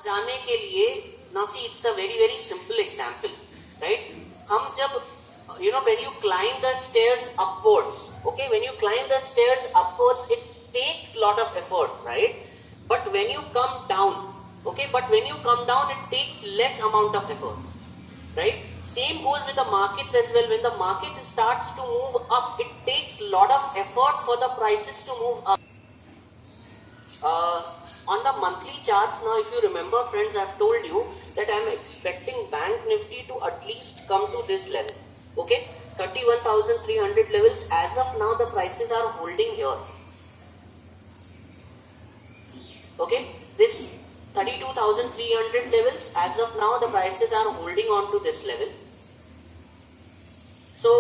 जाने के लिए, now see it's a very simple example, right? हम जब when you climb the stairs upwards, okay, when you climb the stairs upwards, it takes lot of effort, right? But when you come down, okay, it takes less amount of efforts, right? Same goes with the markets as well. When the market starts to move up, it takes lot of effort for the prices to move up. On the monthly charts now, if you remember friends, I've told you that I'm expecting Bank Nifty to at least come to this level, okay, 31,300 levels. As of now the prices are holding here, okay, this 32,300 levels, as of now the prices are holding on to this level. So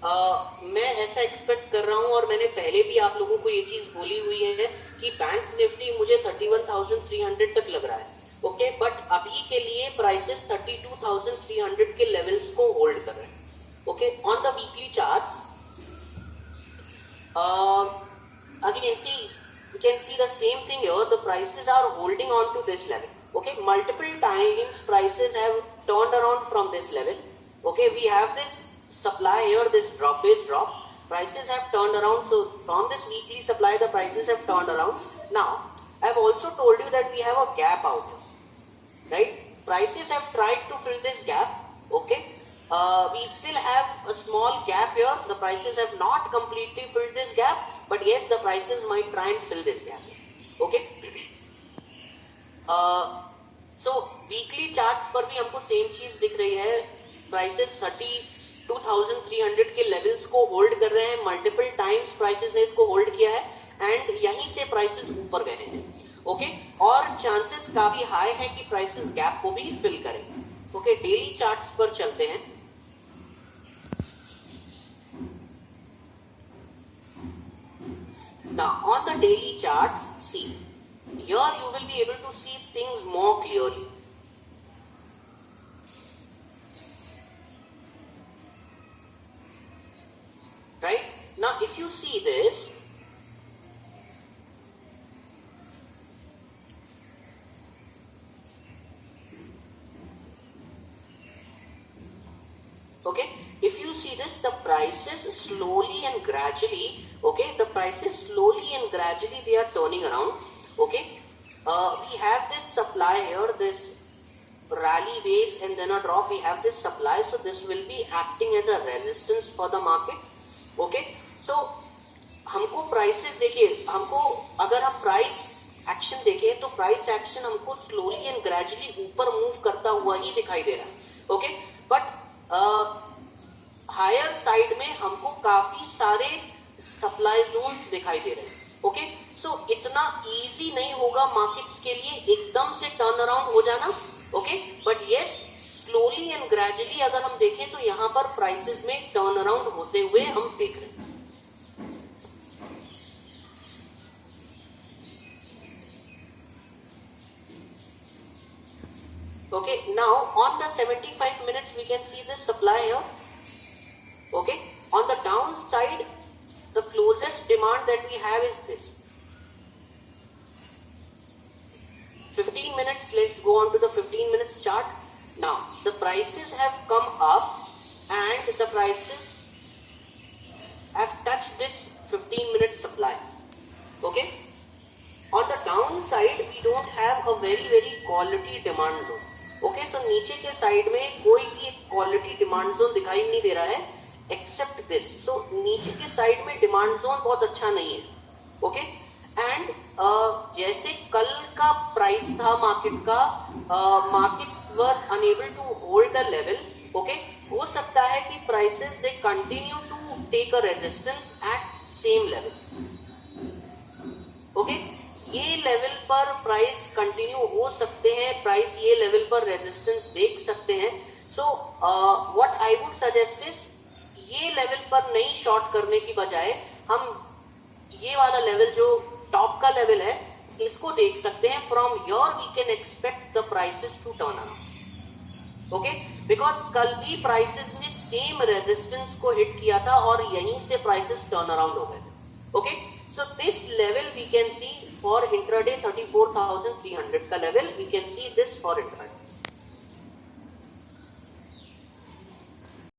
मैं ऐसा expect कर रहा हूं, और मैंने पहले भी आप लोगों को ये चीज बोली हुई है कि बैंक निफ्टी मुझे 31,300 तक लग रहा है, ओके, बट अभी के लिए प्राइसेस 32,300 के लेवल्स को होल्ड कर रहे हैं, okay. On the weekly charts again we can see the same thing here. The prices are holding on to this level, okay. Multiple times prices have turned around from this level, okay. We have this supply here, this base drop, prices have turned around. So from this weekly supply the prices have turned around. Now I've also told you that we have a gap out, right? Prices have tried to fill this gap, okay. We still have a small gap here. The prices have not completely filled this gap, but yes, the prices might try and fill this gap, okay. So weekly charts पर भी हमको same चीज दिख रही है. Prices 32,300 के levels को hold कर रहे हैं. मल्टीपल टाइम्स प्राइसेस ने इसको होल्ड किया है एंड यहीं से प्राइसेस ऊपर गए हैं, ओके. और चांसेस काफी हाई है कि प्राइसेस गैप को भी फिल करेंगे, ओके. डेली चार्ट्स पर चलते हैं. Now on the daily charts, see, here you will be able to see things more clearly. Right? Now if you see this, okay, if you see this, the prices slowly and gradually, okay, the prices slowly and gradually they are turning around, okay. We have this supply here, this rally base and then a drop. We have this supply, so this will be acting as a resistance for the market, okay. So हमको prices देखिए, हमको अगर हम price action देखें तो price action हमको slowly and gradually ऊपर move करता हुआ ही दिखाई दे रहा है, ओके. बट हायर साइड में हमको काफी सारे सप्लाई जोन्स दिखाई दे रहे हैं, ओके. सो इतना इजी नहीं होगा मार्केट्स के लिए एकदम से टर्न अराउंड हो जाना, okay. But yes, slowly and gradually अगर हम देखें तो यहां पर प्राइसेस में टर्न अराउंड होते हुए हम देख रहे हैं. Okay, now on the 75 minutes we can see this supply here, okay. On the downside, the closest demand that we have is this 15 minutes. Let's go on to the 15 minutes chart. Now the prices have come up and the prices have touched this 15 minute supply, okay. On the downside we don't have a very quality demand zone, okay. So नीचे के side में कोई भी एक quality demand zone दिखाई नहीं दे रहा है एक्सेप्ट दिस. सो नीचे के साइड में डिमांड जोन बहुत अच्छा नहीं है, ओके. एंड जैसे कल का प्राइस था मार्केट का, markets were unable to hold the level, okay. हो सकता है कि prices they continue to take a resistance at same level, okay. ये लेवल पर प्राइस कंटिन्यू हो सकते हैं, प्राइस ये लेवल पर रेजिस्टेंस देख सकते हैं. So what I would suggest is, ये लेवल पर नहीं शॉर्ट करने की बजाय हम ये वाला लेवल जो टॉप का लेवल है इसको देख सकते हैं. From here we can expect the prices to turn around, okay. Because कल भी प्राइसेस ने सेम रेजिस्टेंस को हिट किया था और यहीं से प्राइसेस टर्न अराउंड हो गए थे, okay. So this level we can see for intraday 34,300 का level, we can see this for intraday.